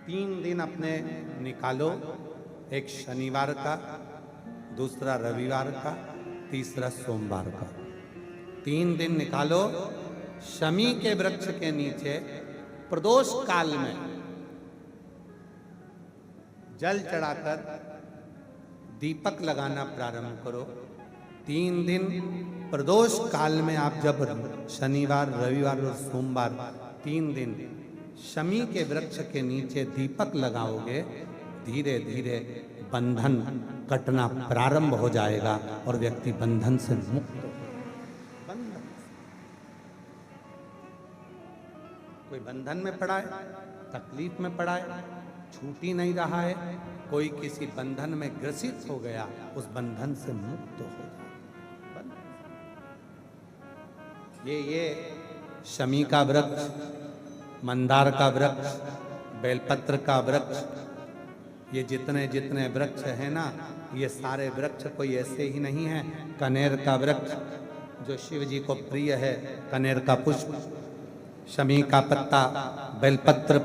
3 दिन अपने निकालो, एक शनिवार का, दूसरा रविवार का, तीसरा सोमवार का। 3 दिन निकालो, शमी के वृक्ष के नीचे प्रदोष काल में जल चढ़ाकर दीपक लगाना प्रारंभ करो। 3 दिन प्रदोष काल में आप जब शनिवार, रविवार और सोमवार 3 दिन शमी के वृक्ष के नीचे दीपक लगाओगे, धीरे धीरे बंधन कटना प्रारंभ हो जाएगा और व्यक्ति बंधन से मुक्त हो। बंधन, कोई बंधन में पड़ा है, तकलीफ में पड़ा है, छूट ही नहीं रहा है, कोई किसी बंधन में ग्रसित हो गया, उस बंधन से मुक्त हो जाए। ये शमी का वृक्ष, मंदार का वृक्ष, बेलपत्र का वृक्ष, ये जितने जितने वृक्ष है ना, ये सारे वृक्ष कोई ऐसे ही नहीं है। कनेर का वृक्ष जो शिव जी को प्रिय है, कनेर का पुष्प, शमी का पत्ता, बेलपत्र,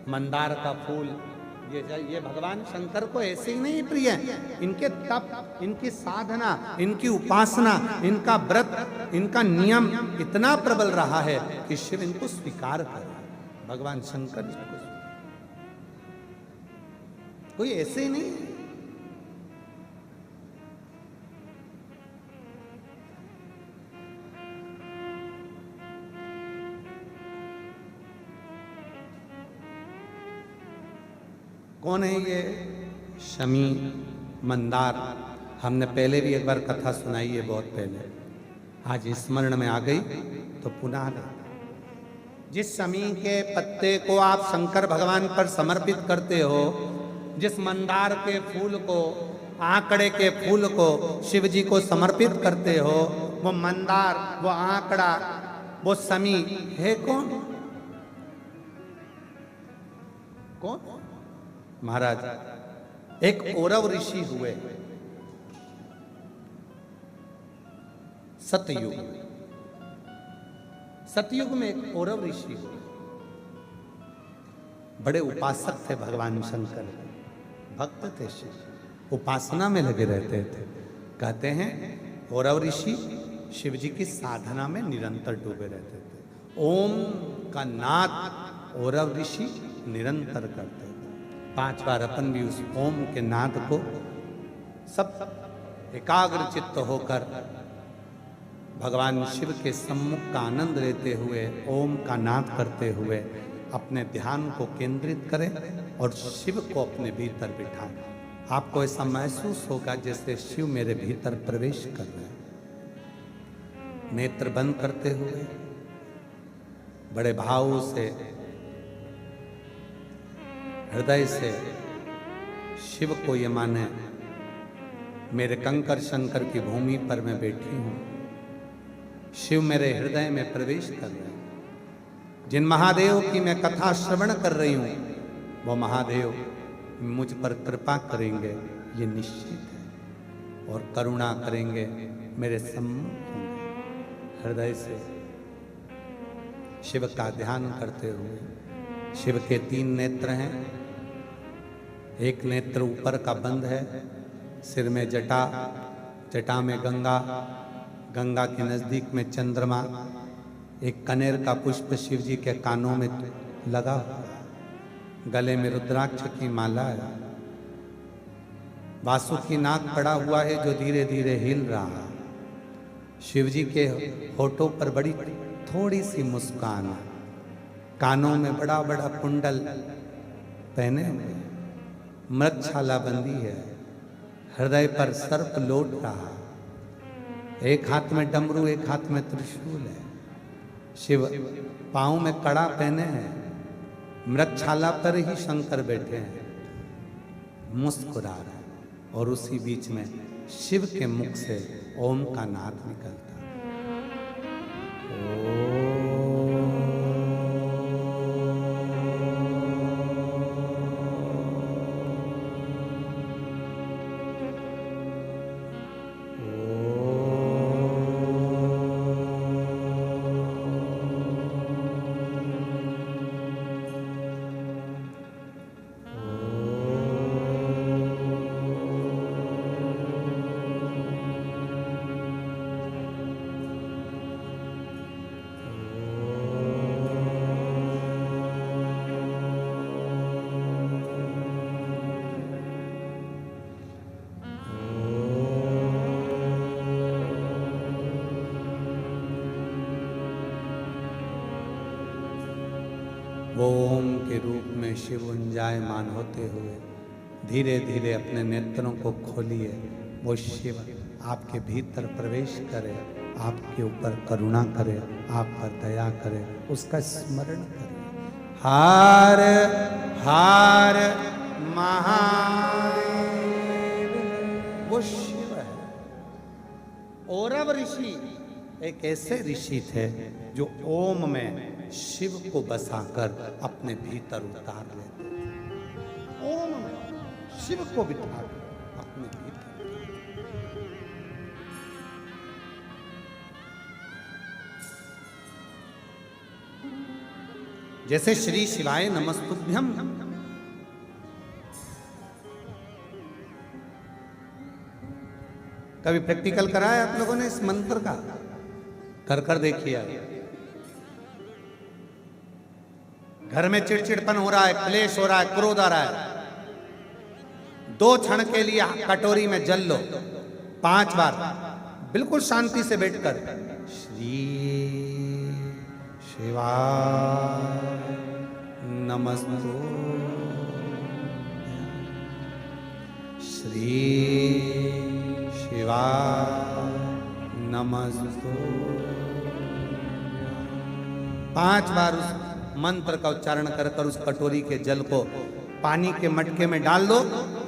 मंदार का फूल, ये भगवान शंकर को ऐसे ही नहीं प्रिय है। इनके तप, इनकी साधना, इनकी उपासना, इनका व्रत, इनका नियम इतना प्रबल रहा है कि शिव इनको स्वीकार कर, भगवान शंकर इसको, कोई ऐसे ही नहीं है। कौन है ये शमी, मंदार? हमने पहले भी एक बार कथा सुनाई है, बहुत पहले, आज स्मरण में आ गई तो पुनः ले। जिस शमी के पत्ते को आप शंकर भगवान पर समर्पित करते हो, जिस मंदार के फूल को, आंकड़े के फूल को शिव जी को समर्पित करते हो, वो मंदार, वो आंकड़ा, वो शमी है कौन? कौन? महाराज, एक औरव ऋषि हुए सतयुग। सतयुग में एक औरव ऋषि हुए, बड़े उपासक थे भगवान शंकर, भक्त थे शिव, उपासना में लगे रहते थे। कहते हैं औरव ऋषि शिव जी की साधना में निरंतर डूबे रहते थे। ओम का नाद औरव ऋषि निरंतर करते थे। 5 बार अपन भी उस ओम के नाद को सब एकाग्र चित्त होकर भगवान शिव के सम्मुख का आनंद लेते हुए, ओम का नाद करते हुए अपने ध्यान को केंद्रित करें और शिव को अपने भीतर बिठाएं। आपको ऐसा महसूस होगा जैसे शिव मेरे भीतर प्रवेश कर रहे हैं। नेत्र बंद करते हुए बड़े भाव से, हृदय से शिव को ये माने, मेरे कंकर शंकर की भूमि पर मैं बैठी हूं, शिव मेरे हृदय में प्रवेश कर रहे हैं। जिन महादेव की मैं कथा श्रवण कर रही हूं, वो महादेव मुझ पर कृपा करेंगे, ये निश्चित है, और करुणा करेंगे, मेरे सम्मुख होंगे। हृदय से शिव का ध्यान करते हुए, शिव के 3 नेत्र हैं, एक नेत्र ऊपर का बंद है, सिर में जटा, जटा में गंगा, गंगा के नजदीक में चंद्रमा, एक कनेर का पुष्प शिव जी के कानों में लगा हुआ, गले में रुद्राक्ष की माला है, वासुकी नाग पड़ा हुआ है जो धीरे धीरे हिल रहा है। शिव जी के होठों पर बड़ी थोड़ी सी मुस्कान है, कानों में बड़ा बड़ा कुंडल पहने हुए, मृगछाला बंदी है, हृदय पर सर्प लौट रहा, एक हाथ में डमरू, एक हाथ में त्रिशूल है। शिव पांव में कड़ा पहने हैं, मृगछाला पर ही शंकर बैठे हैं, मुस्कुरा रहा है, और उसी बीच में शिव के मुख से ओम का नाद निकलता है। वो ओम के रूप में शिव उंजायमान होते हुए धीरे धीरे अपने नेत्रों को खोलिए। वो शिव आपके भीतर प्रवेश करे, आपके ऊपर करुणा करे, आप पर दया करे, उसका स्मरण करें। हार हार महादेव, वो शिव है। औरव ऋषि एक ऐसे ऋषि थे जो ओम में शिव को बसाकर अपने भीतर उतार लेते। ओम में शिव को बिठा अपने भीतर। जैसे श्री शिवाय नमस्तुभ्यम, कभी प्रैक्टिकल कराया आप लोगों ने इस मंत्र का? कर कर देखिए। घर में चिड़चिड़पन हो रहा है, क्लेश हो रहा है, क्रोध आ रहा है, 2 क्षण के लिए कटोरी में जल लो 5 बार, बिल्कुल शांति से बैठकर श्री शिवाय नमस्तुभ्यं, श्री शिवाय नमस्तुभ्यं, 5 बार उस मंत्र का उच्चारण कर कर उस कटोरी के जल को पानी के मटके में डाल दो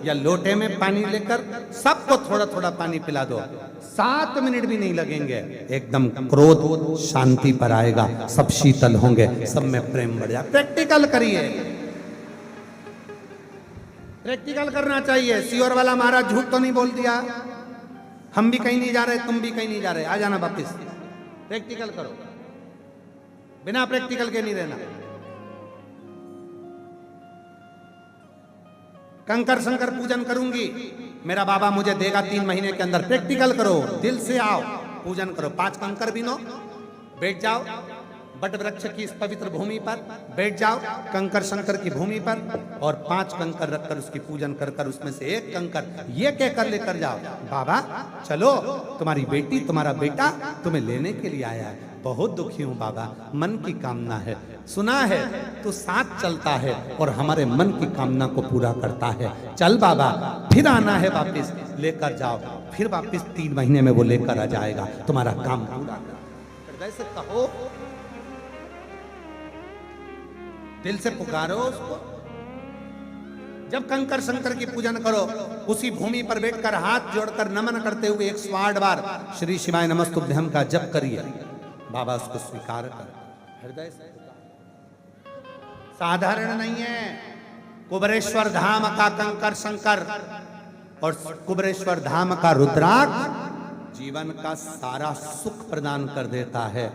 या लोटे में पानी लेकर सबको थोड़ा थोड़ा पानी पिला दो। 7 मिनट भी नहीं लगेंगे, एकदम क्रोध शांति पर आएगा, सब शीतल होंगे, सब में प्रेम बढ़ जाए। प्रैक्टिकल करिए, प्रैक्टिकल करना चाहिए। सियोर वाला महाराज झूठ तो नहीं बोल दिया, हम भी कहीं नहीं जा रहे, तुम भी कहीं नहीं जा रहे, आ जाना वापिस। प्रैक्टिकल करो, बिना प्रैक्टिकल के नहीं रहना। कंकर शंकर पूजन करूंगी, मेरा बाबा मुझे देगा 3 महीने के अंदर। प्रैक्टिकल करो, दिल से आओ, पूजन करो। 5 कंकर बीनो, बैठ जाओ बट वृक्ष की इस पवित्र भूमि पर, बैठ जाओ कंकर शंकर की भूमि पर और 5 कंकर रखकर उसकी पूजन कर कर उसमें से 1 कंकर ये कहकर लेकर जाओ, बाबा चलो तुम्हारी बेटी तुम्हारा बेटा तुम्हें लेने के लिए आया है, बहुत दुखी हूं बाबा, मन की कामना है, सुना है तू साथ चलता है और हमारे मन की कामना को पूरा करता है, चल बाबा फिर आना है वापिस, लेकर जाओ। फिर वापिस 3 महीने में वो लेकर आ जाएगा, तुम्हारा काम पूरा कर। हृदय से कहो, दिल से पुकारो उसको। जब कंकर शंकर की पूजन करो, उसी भूमि पर बैठकर हाथ जोड़कर नमन करते हुए 108 बार श्री शिवाय नमस्तुभ्यम का जप करिए, बाबा उसको स्वीकार कर। हृदय से साधारण नहीं है। कुबरेश्वर धाम का कंकर शंकर और कुबरेश्वर धाम का रुद्राक्ष जीवन का सारा सुख प्रदान कर देता है,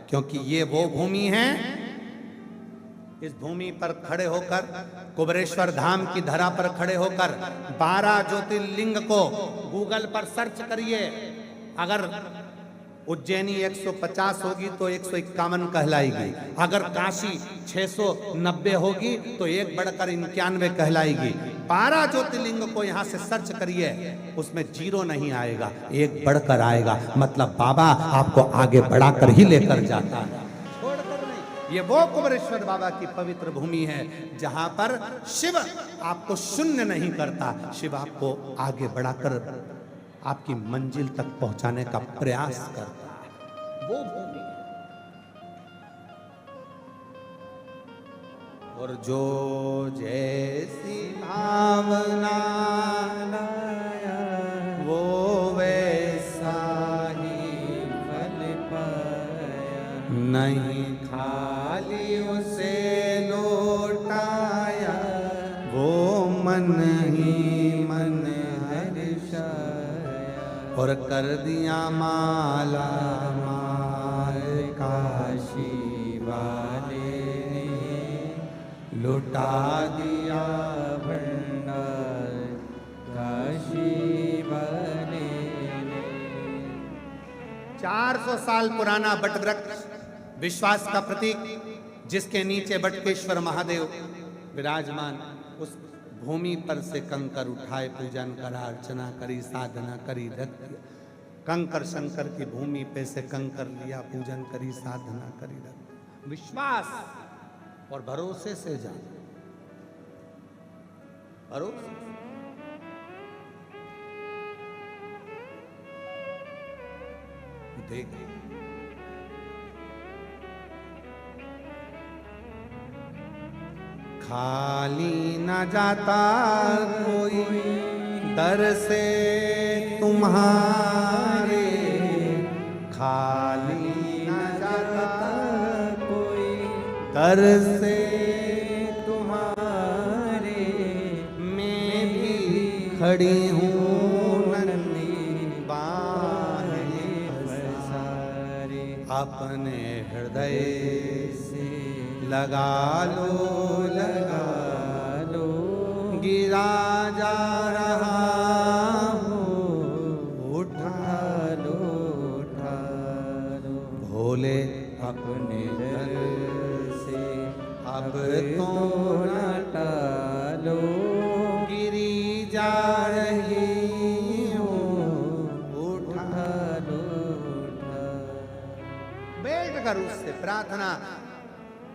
क्योंकि ये वो भूमि है, इस भूमि पर खड़े होकर कुबरेश्वर धाम की धरा पर खड़े होकर 12 ज्योतिर्लिंग को गूगल पर सर्च करिए। अगर उज्जैनी 150 होगी तो 151 कहलाएगी, अगर काशी 690 होगी तो 1 बढ़कर 91 कहलाएगी। 12 ज्योतिर्लिंग को यहाँ से सर्च करिए, उसमें 0 नहीं आएगा, 1 बढ़कर आएगा, मतलब बाबा आपको आगे बढ़ाकर ही लेकर जाता है, छोड़कर नहीं। ये वो कुबरेश्वर बाबा की पवित्र भूमि है जहाँ पर शिव आपको शून्य नहीं करता, शिव आपको आगे बढ़ाकर आपकी मंजिल तक पहुंचाने का प्रयास करता है, वो भूमि है। और जो जैसी भावना वो वैसा ही फल पाया, नहीं खाली उसे लौटाया, वो मन ही मन हर्षाया और कर दिया माला माल काशी वाले ने, लुटा दिया भंडार काशी वाले ने। 400 साल पुराना बटवृक्ष, विश्वास का प्रतीक, जिसके नीचे बटकेश्वर महादेव विराजमान, उस भूमि पर से कंकर उठाए, पूजन करा, अर्चना करी, साधना करी, रख कंकर शंकर की भूमि पे से कंकर लिया, पूजन करी, साधना करी, रख विश्वास। और भरोसे से जा, भरोसे देख। खाली न जाता कोई दर से तुम्हारे, खाली न जाता कोई दर से तुम्हारे, मैं भी खड़ी हूँ नन्ही बाहें पसारे, अपने हृदय से लगा लो लगा लो, गिरा जा रहा हूँ उठा लो उठा लो, भोले अपने दर से अब तो न टालो, गिरी जा रही हूँ उठा लो उठा। बैठ कर उससे प्रार्थना।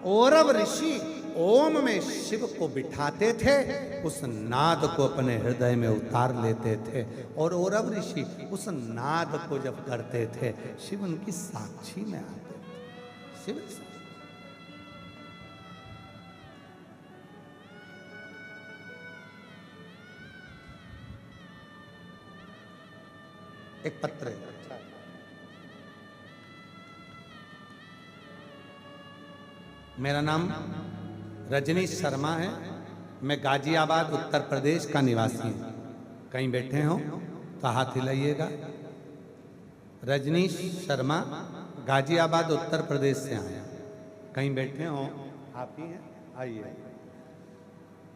औरव ऋषि ओम में शिव को बिठाते थे, उस नाद को अपने हृदय में उतार लेते थे, और औरव ऋषि उस नाद को जब करते थे, शिव उनकी साक्षी में आते थे। शिव एक पत्र है, मेरा नाम रजनीश शर्मा है, मैं गाजियाबाद उत्तर प्रदेश का निवासी हूँ। कहीं बैठे हो तो हाथ हिलाइएगा। रजनीश शर्मा गाजियाबाद उत्तर प्रदेश से आया। कहीं बैठे हो आप ही हैं, आइए।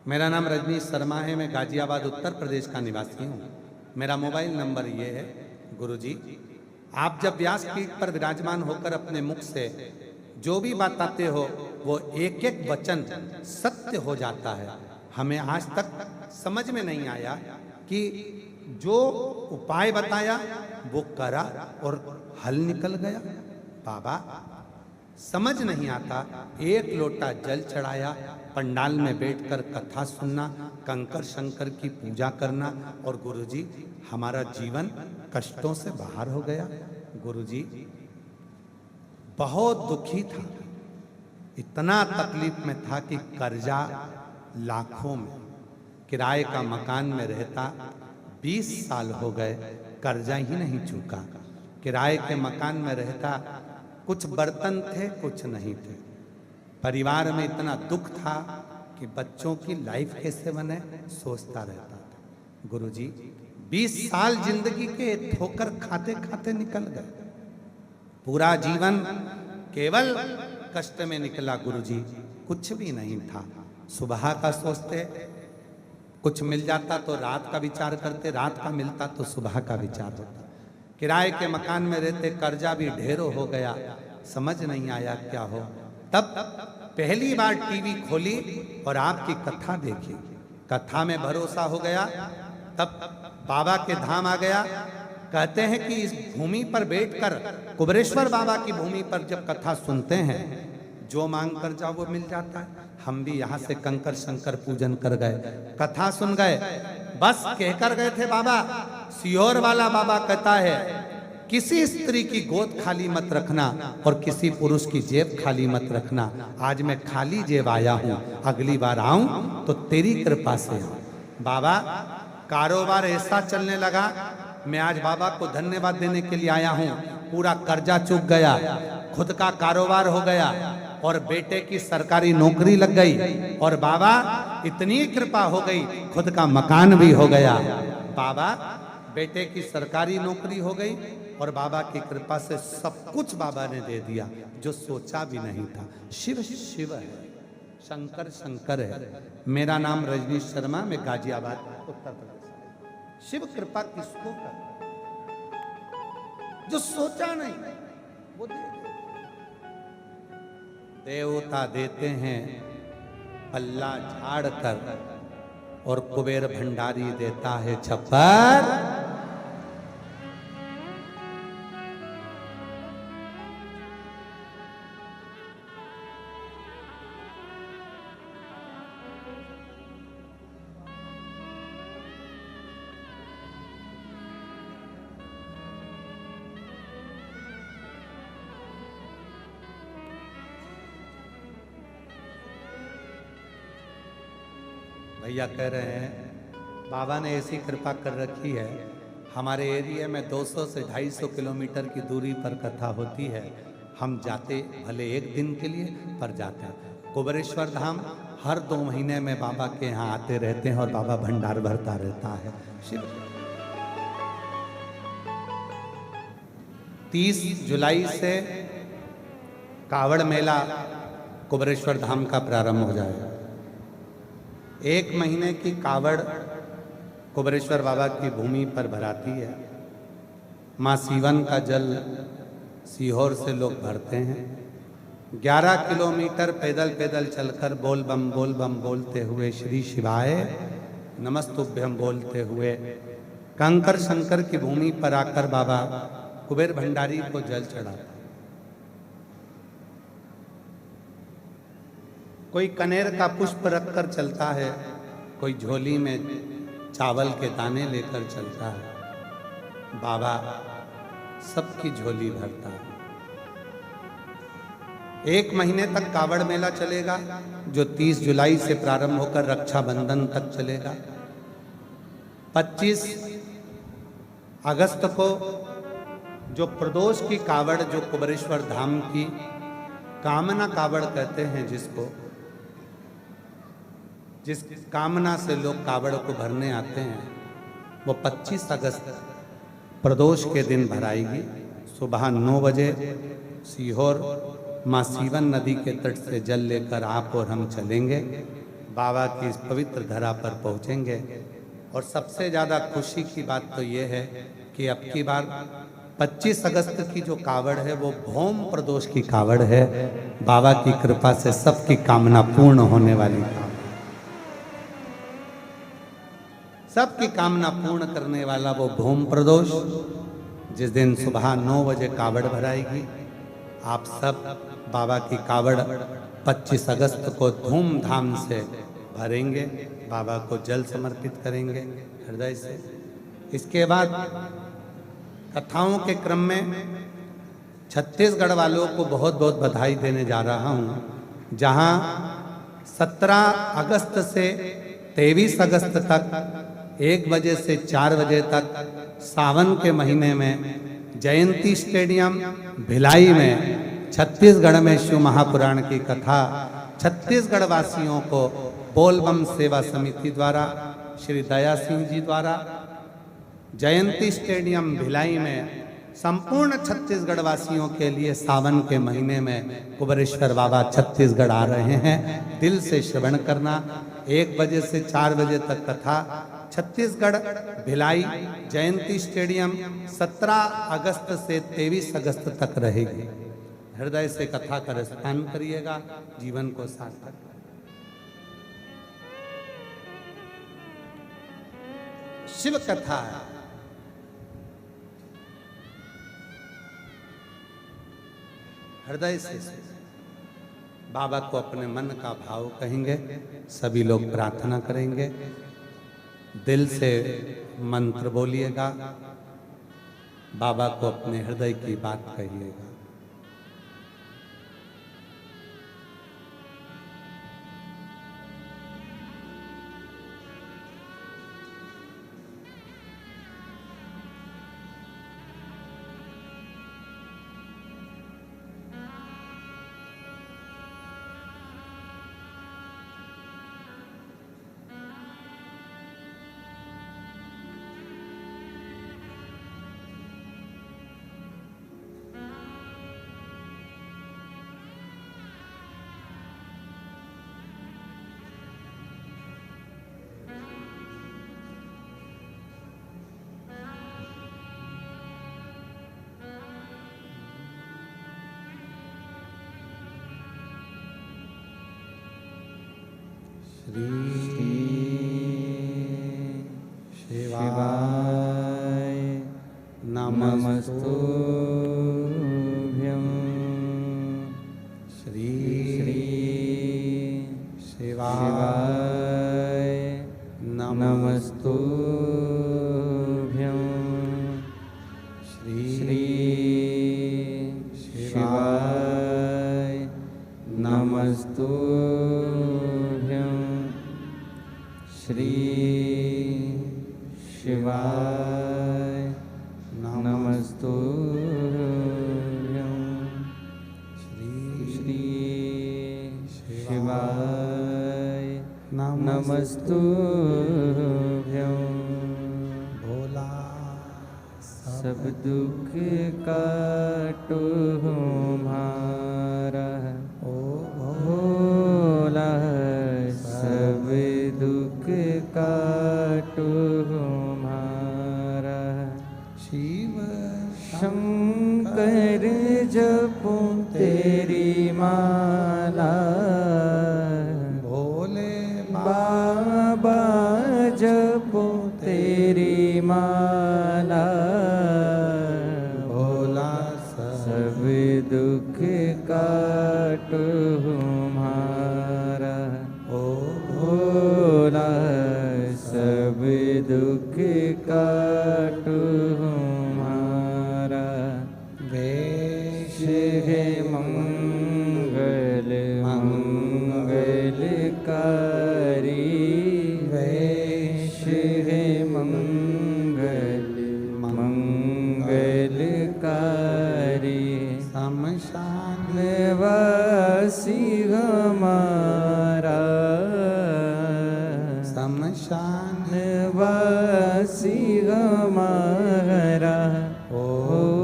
मेरा नाम रजनीश शर्मा है, मैं गाजियाबाद उत्तर प्रदेश का निवासी हूँ। मेरा मोबाइल नंबर ये है। गुरुजी, आप जब व्यासपीठ पर विराजमान होकर अपने मुख से जो भी बताते हो वो एक एक वचन सत्य हो जाता है। हमें आज तक समझ में नहीं आया कि जो उपाय बताया वो करा और हल निकल गया। बाबा समझ नहीं आता, एक लोटा जल चढ़ाया, पंडाल में बैठकर कथा सुनना, कंकर शंकर की पूजा करना, और गुरुजी हमारा जीवन कष्टों से बाहर हो गया। गुरुजी बहुत दुखी था, इतना तकलीफ में था कि कर्जा लाखों में, किराए का मकान में रहता 20 साल हो गए, कर्जा ही नहीं चुका। किराए के मकान में रहता, कुछ बर्तन थे कुछ नहीं थे। परिवार में इतना दुख था कि बच्चों की लाइफ कैसे बने सोचता रहता था। गुरुजी 20 साल जिंदगी के ठोकर खाते खाते निकल गए, पूरा जीवन केवल कष्ट में निकला। गुरुजी कुछ भी नहीं था, सुबह का सोचते, कुछ मिल जाता तो रात का विचार करते, रात का मिलता तो सुबह का विचार होता। किराए के मकान में रहते, कर्जा भी ढेरों हो गया, समझ नहीं आया क्या हो। तब पहली बार टीवी खोली और आपकी कथा देखी, कथा में भरोसा हो गया। तब बाबा के धाम आ गया। कहते हैं कि इस भूमि पर बैठकर, कुबरेश्वर बाबा की भूमि पर जब कथा सुनते हैं, जो मांग कर जाओ वो मिल जाता है। हम भी यहाँ से कंकर शंकर पूजन कर गए, कथा सुन गए, बस कहकर गए थे बाबा। सियोर वाला बाबा कहता है किसी स्त्री की गोद खाली मत रखना और किसी पुरुष की जेब खाली मत रखना। आज मैं खाली जेब आया हूँ, अगली बार आऊं तो तेरी कृपा से आऊं। बाबा कारोबार ऐसा चलने लगा, मैं आज बाबा को धन्यवाद देने के लिए आया हूँ। पूरा कर्जा चूक गया, खुद का कारोबार हो गया और बेटे की सरकारी नौकरी लग गई, और बाबा इतनी कृपा हो गई खुद का मकान भी हो गया। बाबा बेटे की सरकारी नौकरी हो गई और बाबा की कृपा से सब कुछ बाबा ने दे दिया जो सोचा भी नहीं था। शिव शिव है, शंकर शंकर है। मेरा नाम रजनीश शर्मा, मैं गाजियाबाद उत्तर प्रदेश। शिव कृपा किसको कर, जो सोचा नहीं वो दे। देवता देते हैं पल्ला झाड़ कर और कुबेर भंडारी देता है छप्पर। भैया कह रहे हैं बाबा ने ऐसी कृपा कर रखी है, हमारे एरिया में 200 से 250 किलोमीटर की दूरी पर कथा होती है। हम जाते भले एक दिन के लिए पर जाते हैं। कुबेरेश्वर धाम हर 2 महीने में बाबा के यहाँ आते रहते हैं और बाबा भंडार भरता रहता है। शिव 30 जुलाई से कावड़ मेला कुबेरेश्वर धाम का प्रारंभ हो जाएगा। 1 महीने की कावड़ कुबेरेश्वर बाबा की भूमि पर भराती है। माँ सीवन का जल सीहोर से लोग भरते हैं। 11 किलोमीटर पैदल पैदल चलकर बोल बम बोलते हुए श्री शिवाय नमस्तुभ्यम बोलते हुए कंकर शंकर की भूमि पर आकर बाबा कुबेर भंडारी को जल चढ़ाता। कोई कनेर का पुष्प रखकर चलता है, कोई झोली में चावल के दाने लेकर चलता है। बाबा सबकी झोली भरता है। 1 महीने तक कावड़ मेला चलेगा, जो 30 जुलाई से प्रारंभ होकर रक्षाबंधन तक चलेगा। 25 अगस्त को जो प्रदोष की कावड़, जो कुबेरेश्वर धाम की कामना कावड़ कहते हैं, जिस कामना से लोग कावड़ को भरने आते हैं, वो 25 अगस्त प्रदोष के दिन भराएगी। सुबह 9 बजे सीहोर माँ सीवन नदी के तट से जल लेकर आप और हम चलेंगे, बाबा की इस पवित्र धरा पर पहुँचेंगे। और सबसे ज़्यादा खुशी की बात तो ये है कि अब की बार 25 अगस्त की जो कावड़ है वो भौम प्रदोष की कावड़ है। बाबा की कृपा से सबकी कामना पूर्ण होने वाली कावड़, सबकी कामना पूर्ण करने वाला वो भौम प्रदोष, जिस दिन सुबह 9 बजे कावड़ भराएगी। आप सब बाबा की कावड़ 25 अगस्त को धूमधाम से भरेंगे, बाबा को जल समर्पित करेंगे हृदय से। इसके बाद कथाओं के क्रम में छत्तीसगढ़ वालों को बहुत बहुत बधाई देने जा रहा हूँ, जहाँ 17 अगस्त से 23 अगस्त तक 1 बजे से 4 बजे तक सावन के महीने में जयंती स्टेडियम भिलाई में छत्तीसगढ़ में शिव महापुराण की कथा छत्तीसगढ़ वासियों को बोलबम सेवा समिति द्वारा, श्री दया सिंह जी द्वारा जयंती स्टेडियम भिलाई में संपूर्ण छत्तीसगढ़ वासियों के लिए सावन के महीने में कुबेरेश्वर बाबा छत्तीसगढ़ आ रहे हैं। दिल से श्रवण करना। 1 बजे से 4 बजे तक कथा छत्तीसगढ़ भिलाई जयंती स्टेडियम 17 अगस्त से 23 अगस्त तक रहेगी। हृदय से कथा का रसपान करिएगा, जीवन को सार्थक। शिव कथा है। हृदय से बाबा को अपने मन का भाव कहेंगे, सभी लोग प्रार्थना करेंगे, दिल से मंत्र बोलिएगा, बाबा को अपने हृदय की बात कहिएगा। श्री शिवाय नमस्तुभ्यं। श्री शिवाय नमस्तुभ्यं। श्री शिवाय नमस्तुभ्यं। श्री शिवाय नमस्तुभ्यं। श्री शिवाय नमस्तुभ्यं। भोला सब दुख काटो हमारा, ओ भोला सब दुख काटो हमारा। शिव शंकर जपो तेरी माला, भोले बाबा जपो तेरी माला। भोला सब दुख काटो हमारा, ओ भोला सब दुख काटो हमारा। वेश है मंगल मंगलकारी, वेश है मंगल मंगलकारी। शमशान निवासी हमारा, शमशान निवासी हमारा। ओ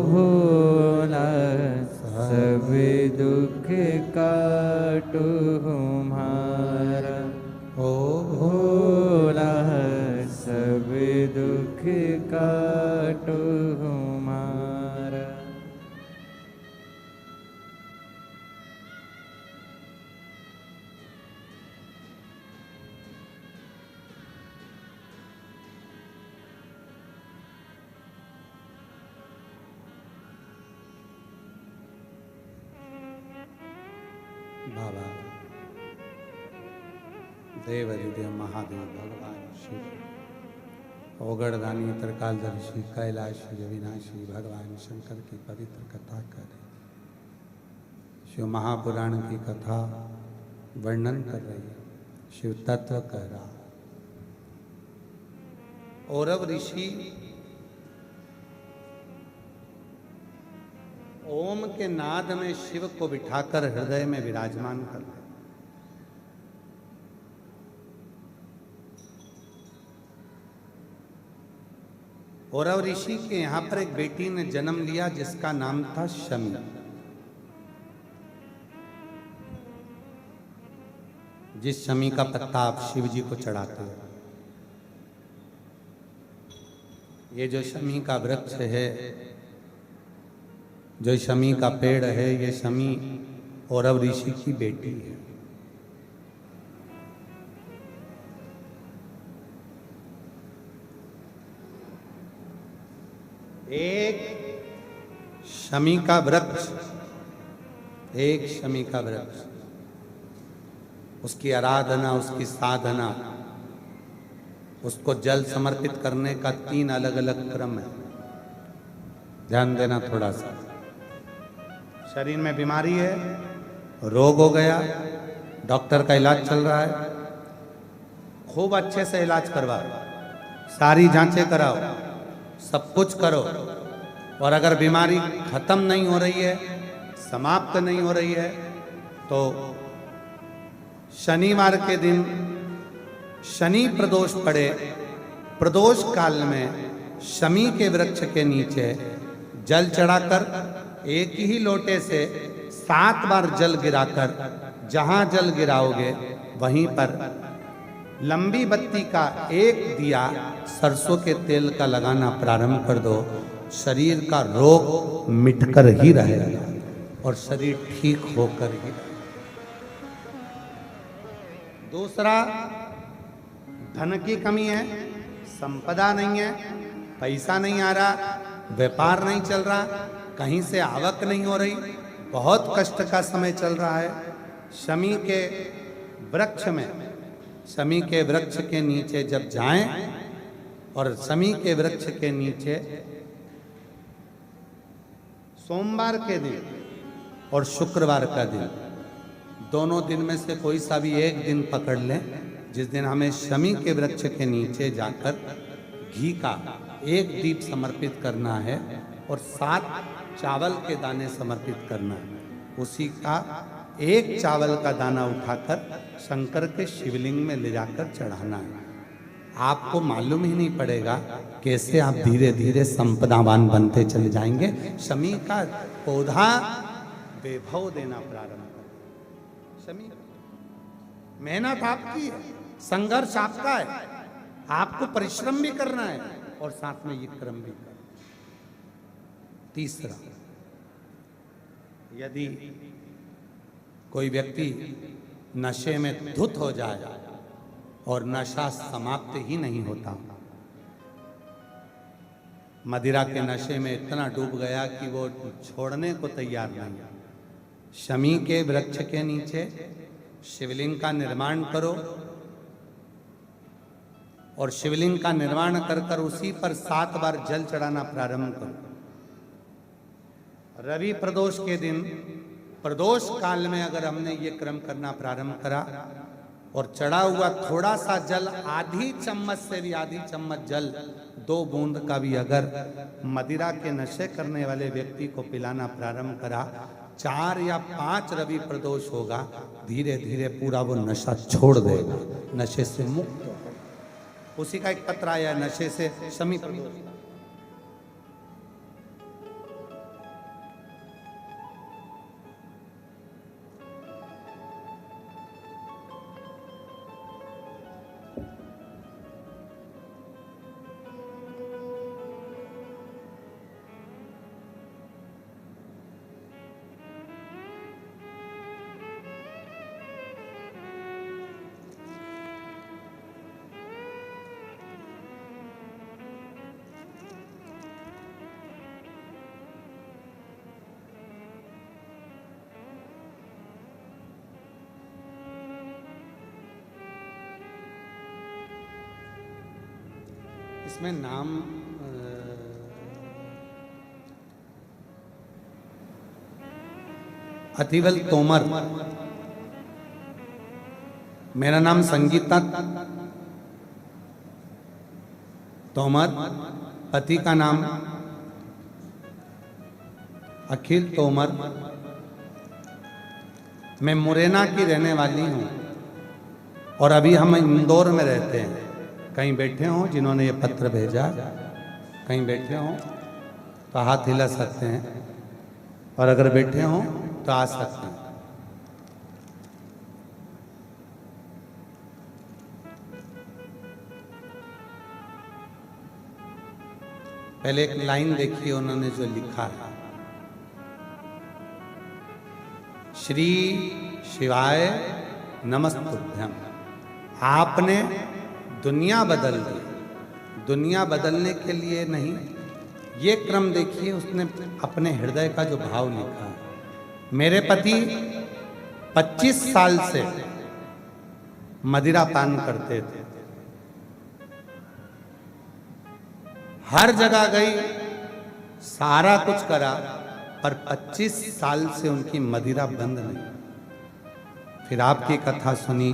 भोला सब दुख काटो हमारा, ओ भोला सब दुख काटो हमारा। बाबा देव हृदय महादेव भगवान शिव, ओगड़दानी त्रिकालदर्शी कैलाशी अविनाशी भगवान शंकर की पवित्र कथा करें। शिव महापुराण की कथा वर्णन कर रही है, शिव तत्व कह रहा। औरव ऋषि ओम के नाद में शिव को बिठाकर हृदय में विराजमान कर ले। औरव ऋषि के यहां पर एक बेटी ने जन्म लिया जिसका नाम था शमी। जिस शमी का पत्ता आप शिव जी को चढ़ाते हो। ये जो शमी का वृक्ष है, जो शमी का पेड़ है, ये शमी औरव ऋषि की बेटी है। एक शमी का वृक्ष, एक शमी का वृक्ष, उसकी आराधना, उसकी साधना, उसको जल समर्पित करने का 3 अलग अलग क्रम है। ध्यान देना थोड़ा सा। शरीर में बीमारी है, रोग हो गया, डॉक्टर का इलाज चल रहा है, खूब अच्छे से इलाज करवाओ, सारी जांचें कराओ, सब कुछ करो, और अगर बीमारी खत्म नहीं हो रही है, समाप्त नहीं हो रही है, तो शनिवार के दिन शनि प्रदोष पड़े, प्रदोष काल में शमी के वृक्ष के नीचे जल चढ़ाकर एक ही लोटे से 7 बार जल गिराकर, जहां जल गिराओगे वहीं पर लंबी बत्ती का एक दिया सरसों के तेल का लगाना प्रारंभ कर दो। शरीर का रोग मिटकर ही रहेगा और शरीर ठीक होकर ही रहेगा। दूसरा, धन की कमी है, संपदा नहीं है, पैसा नहीं आ रहा, व्यापार नहीं चल रहा, कहीं से आवक नहीं हो रही, बहुत कष्ट का समय चल रहा है। शमी के वृक्ष में, शमी के वृक्ष के नीचे जब जाएं और शमी के वृक्ष के नीचे सोमवार के दिन और शुक्रवार का दिन, दोनों दिन में से कोई सा भी एक दिन पकड़ लें, जिस दिन हमें शमी के वृक्ष के नीचे जाकर घी का एक दीप समर्पित करना है और 7 चावल के दाने समर्पित करना है, उसी का एक चावल का दाना उठाकर शंकर के शिवलिंग में ले जाकर चढ़ाना है। आपको मालूम ही नहीं पड़ेगा कैसे आप धीरे धीरे संपदावान बनते चले जाएंगे। शमी का पौधा वैभव देना प्रारंभ कर। शमी मेहनत आपकी है, संघर्ष आपका है, आपको परिश्रम भी करना है और साथ में ये कर्म भी करना। तीसरा, यदि कोई व्यक्ति नशे में धुत हो जाए और नशा समाप्त ही नहीं होता, मदिरा के नशे में इतना डूब गया कि वो छोड़ने को तैयार नहीं, शमी के वृक्ष के नीचे शिवलिंग का निर्माण करो और शिवलिंग का निर्माण कर कर उसी पर 7 बार जल चढ़ाना प्रारंभ करो। रवि प्रदोष के दिन, प्रदोष काल में अगर हमने ये क्रम करना प्रारंभ करा और चढ़ा हुआ थोड़ा सा जल, आधी चम्मच से भी आधी चम्मच जल, 2 बूंद का भी अगर मदिरा के नशे करने वाले व्यक्ति को पिलाना प्रारंभ करा, 4 या 5 रवि प्रदोष होगा, धीरे धीरे पूरा वो नशा छोड़ देगा, नशे से मुक्त होगा। उसी का एक पत्र आया है, नशे से शमी प्रदोष। इसमें नाम अतिवल तोमर, मेरा नाम संगीता तोमर, पति का नाम अखिल तोमर। मैं मुरैना की रहने वाली हूँ और अभी हम इंदौर में रहते हैं। कहीं बैठे हों जिन्होंने ये पत्र भेजा, कहीं बैठे हों तो हाथ हिला सकते हैं और अगर बैठे हों तो आ सकते हैं। पहले एक लाइन देखिए उन्होंने जो लिखा है, श्री शिवाय नमस्तुभ्यम। आपने दुनिया बदल दी, दुनिया बदलने के लिए नहीं, ये क्रम देखिए उसने अपने हृदय का जो भाव लिखा है। मेरे पति 25 साल से मदिरा पान करते थे, हर जगह गई, सारा कुछ करा, पर 25 साल से उनकी मदिरा बंद नहीं। फिर आपकी कथा सुनी,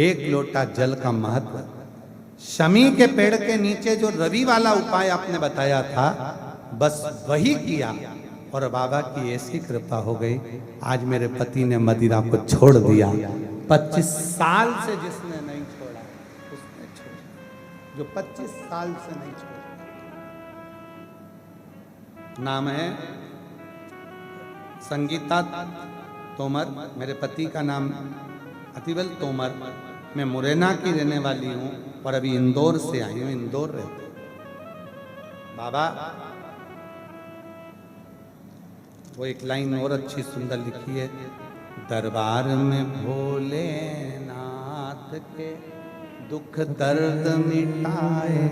1 लोटा जल का महत्व, शमी के पेड़ के नीचे जो रवि वाला उपाय आपने बताया था, बस वही किया और बाबा की ऐसी कृपा हो गई, आज मेरे पति ने मदिरा को छोड़ दिया। 25 साल से जिसने नहीं छोड़ा उसने छोड़ा, जो 25 साल से नहीं छोड़ा। नाम है संगीता तोमर, मेरे पति का नाम अतिवल तोमर। मैं मुरैना की रहने वाली हूँ और अभी इंदौर से आई हूँ, इंदौर रहते। बाबा वो एक लाइन और अच्छी सुंदर लिखी है, दरबार में भोलेनाथ के दुख दर्द मिटाए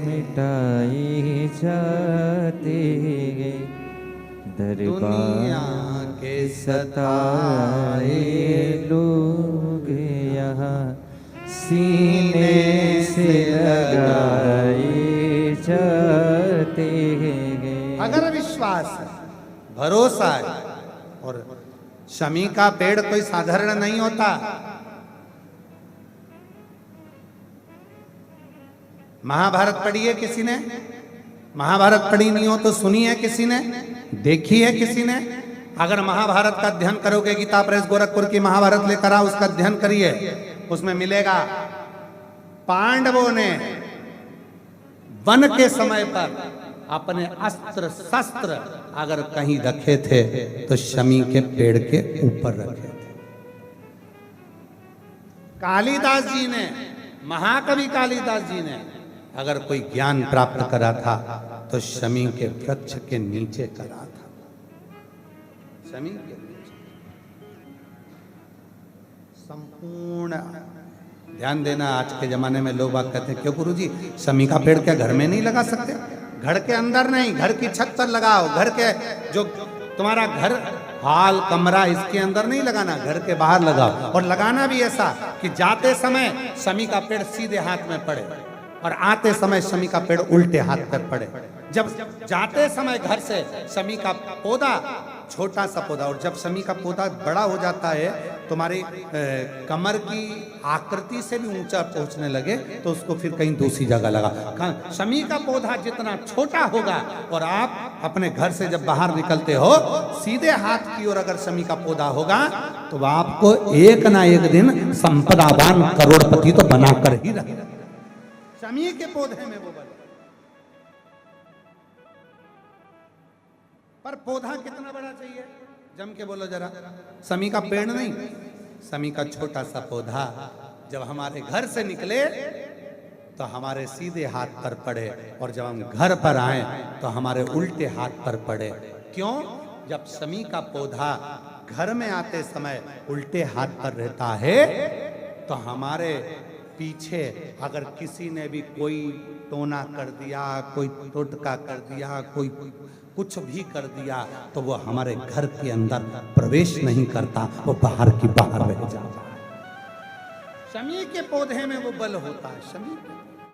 जाते, दुनिया के सताए लोग यहाँ सीने से लगाए जाते हैं। अगर विश्वास है, भरोसा है, और शमी का पेड़ कोई साधारण नहीं होता, महाभारत पढ़ी है किसी ने? महाभारत पढ़ी नहीं हो तो सुनी है किसी ने? देखी है किसी ने? अगर महाभारत का अध्ययन करोगे, गीता प्रेस गोरखपुर की महाभारत लेकर आओ, उसका अध्ययन करिए, उसमें मिलेगा पांडवों ने वन के समय पर अपने अस्त्र शस्त्र अगर कहीं रखे थे तो शमी के पेड़ के ऊपर रखे थे। कालिदास जी ने, महाकवि कालिदास जी ने अगर कोई ज्ञान प्राप्त करा था तो शमी के वृक्ष के नीचे करा था। शमी के नीचे संपूर्ण। ध्यान देना, आज के जमाने में लोग बात कहते हैं क्यों गुरुजी शमी का पेड़ क्या घर में नहीं लगा सकते? घर के अंदर नहीं, घर की छत पर लगाओ। घर के जो तुम्हारा घर हाल कमरा, इसके अंदर नहीं लगाना, घर के बाहर लगाओ। और लगाना भी ऐसा कि जाते समय शमी का पेड़ सीधे हाथ में पड़े और आते समय शमी का पेड़ उल्टे हाथ पर पड़े। जब जाते समय घर से शमी का पौधा, छोटा सा पौधा, और जब शमी का पौधा बड़ा हो जाता है, तुम्हारी कमर की आकृति से भी ऊंचा पहुंचने लगे, तो उसको फिर कहीं दूसरी जगह लगा। शमी का पौधा जितना छोटा होगा और आप अपने घर से जब बाहर निकलते हो, सीधे हाथ की ओर अगर शमी का पौधा होगा तो आपको एक ना एक दिन संपदावान करोड़पति तो बनाकर ही रहेगा। शमी के पौधे में वो बल। पर पौधा कितना बड़ा चाहिए? जम के बोलो जरा। शमी का पेड़ नहीं, शमी का छोटा सा पौधा जब हमारे घर से निकले तो हमारे सीधे हाथ पर पड़े, और जब हम घर पर आए तो हमारे उल्टे हाथ पर पड़े। क्यों? जब शमी का पौधा घर में आते समय उल्टे हाथ पर रहता है तो हमारे पीछे अगर किसी ने भी कोई टोना कर दिया, कोई टोटका कर दिया, कोई कुछ भी कर दिया, तो वो हमारे घर के अंदर प्रवेश नहीं करता, वो बाहर की बाहर रह जाता है। शमी के पौधे में वो बल होता है। शमी